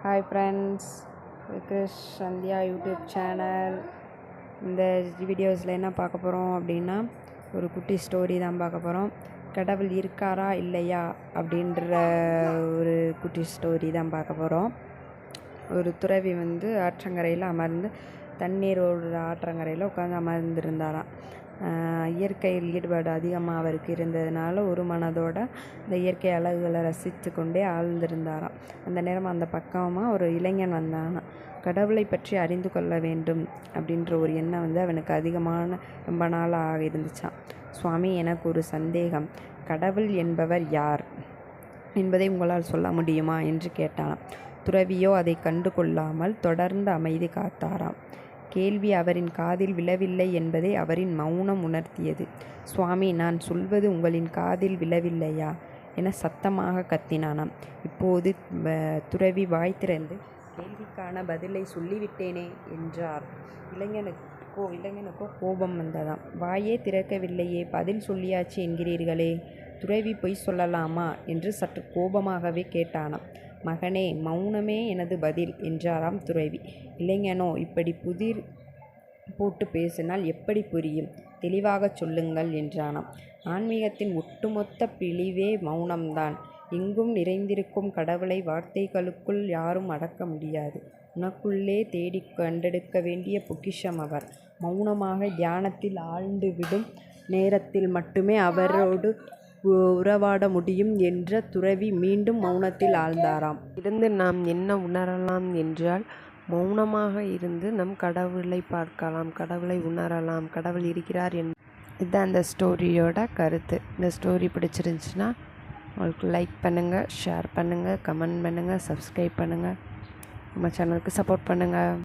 Hi friends, கிருஷ் Sandhya YouTube channel. இந்த வீடியோஸில் என்ன பார்க்க போகிறோம் அப்படின்னா, ஒரு குட்டி ஸ்டோரி தான் பார்க்க போகிறோம். கடவுள் இருக்காரா இல்லையா அப்படின்ற ஒரு குட்டி ஸ்டோரி தான் பார்க்க போகிறோம். ஒரு துறவி ஆற்றங்கரையில் அமர்ந்து தண்ணீரோட ஆற்றங்கரையில் உட்காந்து அமர்ந்திருந்தாராம். இயற்கையில் ஈடுபாடு அதிகமாக அவருக்கு இருந்ததுனால ஒரு மனதோட இந்த இயற்கை அழகுகளை ரசித்து கொண்டே ஆழ்ந்திருந்தாராம். அந்த நேரம் அந்த பக்கமாக ஒரு இளைஞன் வந்தானா. கடவுளை பற்றி அறிந்து கொள்ள வேண்டும் அப்படின்ற ஒரு எண்ணம் அவனுக்கு அதிகமான ரொம்ப நாளாக இருந்துச்சான். சுவாமி, எனக்கு ஒரு சந்தேகம். கடவுள் என்பவர் யார் என்பதை உங்களால் சொல்ல முடியுமா என்று கேட்டானாம். துறவியோ அதை கண்டு கொள்ளாமல் தொடர்ந்து அமைதி காத்தாராம். கேள்வி அவரின் காதில் விழவில்லை என்பதை அவரின் மௌனம் உணர்த்தியது. சுவாமி, நான் சொல்வது உங்களின் காதில் விழவில்லையா என சத்தமாக கத்தினானாம். இப்போது துறவி வாய் திறந்து கேள்விக்கான பதிலை சொல்லிவிட்டேனே என்றார். இளைஞனுக்கோ கோபம் வந்ததாம். வாயே திறக்கவில்லையே, பதில் சொல்லியாச்சு என்கிறீர்களே, துறவி பொய் சொல்லலாமா என்று சற்று கோபமாகவே கேட்டானாம். மகனே, மௌனமே எனது பதில் என்றாராம் துறவி. இளைஞனோ, இப்படி புதிர் போட்டு பேசினால் எப்படி புரியும், தெளிவாகச் சொல்லுங்கள் என்றானாம். ஆன்மீகத்தின் ஒட்டுமொத்த பிழிவே மௌனம்தான். எங்கும் நிறைந்திருக்கும் கடவுளை வார்த்தைகளுக்குள் யாரும் அடக்க முடியாது. உனக்குள்ளே தேடி கண்டெடுக்க வேண்டிய பொக்கிஷம் அவர். மௌனமாக தியானத்தில் ஆழ்ந்து விடும் நேரத்தில் மட்டுமே அவரோடு உறவாட முடியும் என்ற துறவி மீண்டும் மௌனத்தில் ஆழ்ந்தாராம். இருந்து நாம் என்ன உணரலாம் என்றால், மௌனமாக இருந்து நம் கடவுளை பார்க்கலாம், கடவுளை உணரலாம், கடவுள் இருக்கிறார் இதுதான் அந்த ஸ்டோரியோட கருத்து. இந்த ஸ்டோரி பிடிச்சிருந்துச்சுன்னா உங்களுக்கு லைக் பண்ணுங்கள், ஷேர் பண்ணுங்கள், கமெண்ட் பண்ணுங்கள், சப்ஸ்கிரைப் பண்ணுங்கள், நம்ம சேனலுக்கு சப்போர்ட் பண்ணுங்கள்.